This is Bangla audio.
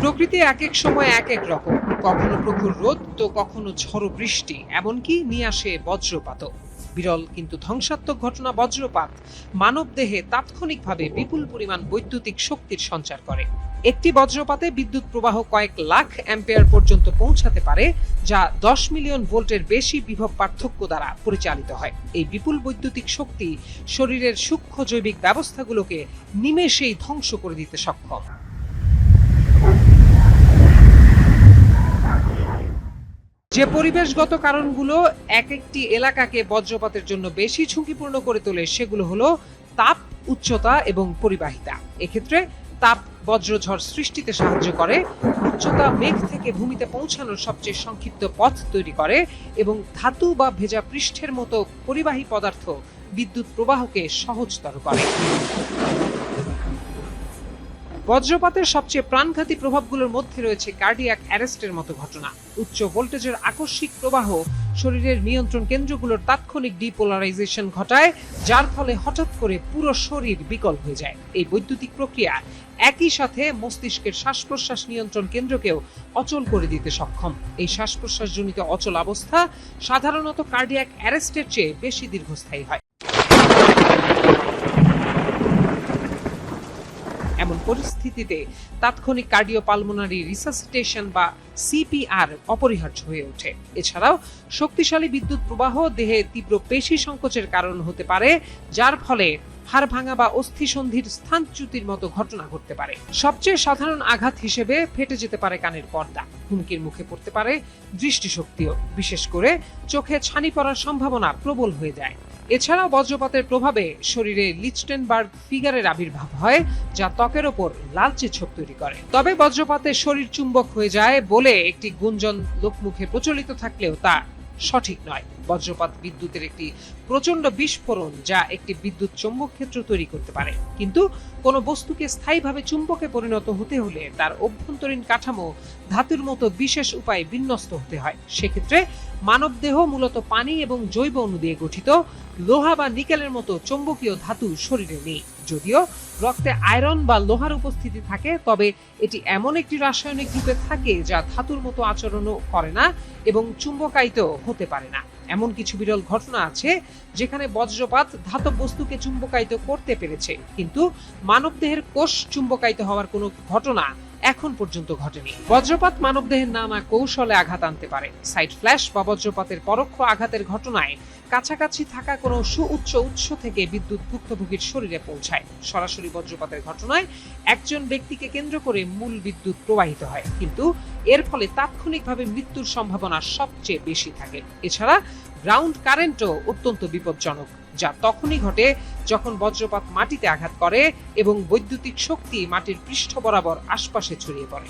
প্রকৃতি এক এক সময় এক এক রকম, কখনো প্রখর রোদ তো কখনো ঝড়ো বৃষ্টি, এমনকি নিয়ে আসে বজ্রপাতও। বিরল কিন্তু ধ্বংসাত্মক ঘটনা বজ্রপাত মানব দেহে তাৎক্ষণিকভাবে বিপুল পরিমাণ বৈদ্যুতিক শক্তির সঞ্চার করে। একটি বজ্রপাতে বিদ্যুৎ প্রবাহ কয়েক লাখ অ্যাম্পিয়ার পর্যন্ত পৌঁছাতে পারে, যা 10 মিলিয়ন ভোল্টের বেশি বিভব পার্থক্য দ্বারা পরিচালিত হয়। এই বিপুল বৈদ্যুতিক শক্তি শরীরের সূক্ষ্ম জৈবিক ব্যবস্থাগুলোকে নিমেষেই ধ্বংস করে দিতে সক্ষম। যে পরিবেশগত কারণগুলো এক একটি এলাকাকে বজ্রপাতের জন্য বেশি ঝুঁকিপূর্ণ করে তোলে সেগুলো হলো তাপ, উচ্চতা এবং পরিবাহিতা। এক্ষেত্রে তাপ বজ্রঝড় সৃষ্টিতে সাহায্য করে, উচ্চতা মেঘ থেকে ভূমিতে পৌঁছানোর সবচেয়ে সংক্ষিপ্ত পথ তৈরি করে এবং ধাতু বা ভেজা পৃষ্ঠের মতো পরিবাহী পদার্থ বিদ্যুৎ প্রবাহকে সহজতর করে। বজ্রপাতের সবচেয়ে প্রাণঘাতী প্রভাবগুলোর মধ্যে রয়েছে কার্ডিয়াক অ্যারেস্টের মতো ঘটনা। উচ্চ ভোল্টেজের আকস্মিক প্রবাহ শরীরের নিয়ন্ত্রণ কেন্দ্রগুলোর তাৎক্ষণিক ডিপোলারাইজেশন ঘটায়, যার ফলে হঠাৎ করে পুরো শরীর বিকল হয়ে যায়। এই বৈদ্যুতিক প্রক্রিয়া একই সাথে মস্তিষ্কের শ্বাস প্রশ্বাস নিয়ন্ত্রণ কেন্দ্রকেও অচল করে দিতে সক্ষম। এই শ্বাস প্রশ্বাসজনিত অচল অবস্থা সাধারণত কার্ডিয়াক অ্যারেস্টের চেয়ে বেশি দীর্ঘস্থায়ী হয়। এমন পরিস্থিতিতে তাৎক্ষণিক কার্ডিওপালমোনারি রিসাসিটেশন বা সিপিআর অপরিহার্য হয়ে ওঠে। এছাড়াও শক্তিশালী বিদ্যুৎ প্রবাহ দেহে তীব্র পেশি সংকোচের কারণ হতে পারে, যার ফলে হাড় ভাঙা বা অস্থিসন্ধির স্থানচ্যুতির মতো ঘটনা ঘটতে পারে। সবচেয়ে সাধারণ আঘাত হিসেবে ফেটে যেতে পারে কানের পর্দা, হুমকির মুখে পড়তে পারে দৃষ্টিশক্তিও, বিশেষ করে চোখে ছানি পড়ার সম্ভাবনা প্রবল হয়ে যায়। এছাড়াও বজ্রপাতের প্রভাবে শরীরে লিচটেনবার্গ ফিগারের আবির্ভাব হয়, যা ত্বকের ওপর লালচে ছোপ তৈরি করে। তবে বজ্রপাতে শরীর চুম্বক হয়ে যায় বলে একটি গুঞ্জন লোকমুখে প্রচলিত থাকলেও তা সঠিক নয়। বজ্রপাত বিদ্যুতের একটি প্রচন্ড বিস্ফোরণ, যা একটি বিদ্যুৎ চৌম্বক ক্ষেত্র তৈরি করতে পারে। কিন্তু কোনো বস্তুকে স্থায়ীভাবে চুম্বকে পরিণত হতে হলে তার অভ্যন্তরীণ কাঠামো ধাতুর মতো বিশেষ উপায়ে বিন্যস্ত হতে হয়। সেক্ষেত্রে মানবদেহ মূলত পানি এবং জৈব অণু দিয়ে গঠিত। লোহা বা নিকেলের মতো চৌম্বকীয় ধাতু শরীরে নেই। যদিও রক্তে আয়রন বা লোহার উপস্থিতি থাকে, তবে এটি এমন একটি রাসায়নিক রূপে থাকে যা ধাতুর মতো আচরণও করে না এবং চুম্বকায়িত হতে পারে না। এমন কিছু বিরল ঘটনা আছে যেখানে বজ্রপাত ধাতব বস্তুকে চুম্বকায়িত করতে পেরেছে, কিন্তু মানবদেহের কোষ চুম্বকায়িত হওয়ার কোনো ঘটনা এখন পর্যন্ত ঘটেনি। বজ্রপাত মানবদেহের নানা কৌশলে আঘাত আনতে পারে। সাইড ফ্ল্যাশ বা বজ্রপাতের পরোক্ষ আঘাতের ঘটনায় কাছাকাছি থাকা কোনো সুউচ্চ উৎস থেকে বিদ্যুৎ ভুক্তভোগীর শরীরে পৌঁছায়। সরাসরি বজ্রপাতের ঘটনায় একজন ব্যক্তিকে কেন্দ্র করে মূল বিদ্যুৎ প্রবাহিত হয়, কিন্তু এর ফলে তাৎক্ষণিকভাবে মৃত্যুর সম্ভাবনা সবচেয়ে বেশি থাকে। এছাড়া গ্রাউন্ড কারেন্টও অত্যন্ত বিপজ্জনক, যা তখনই ঘটে যখন বজ্রপাত মাটিতে আঘাত করে এবং বৈদ্যুতিক শক্তি মাটির পৃষ্ঠ বরাবর আশপাশে ছড়িয়ে পড়ে।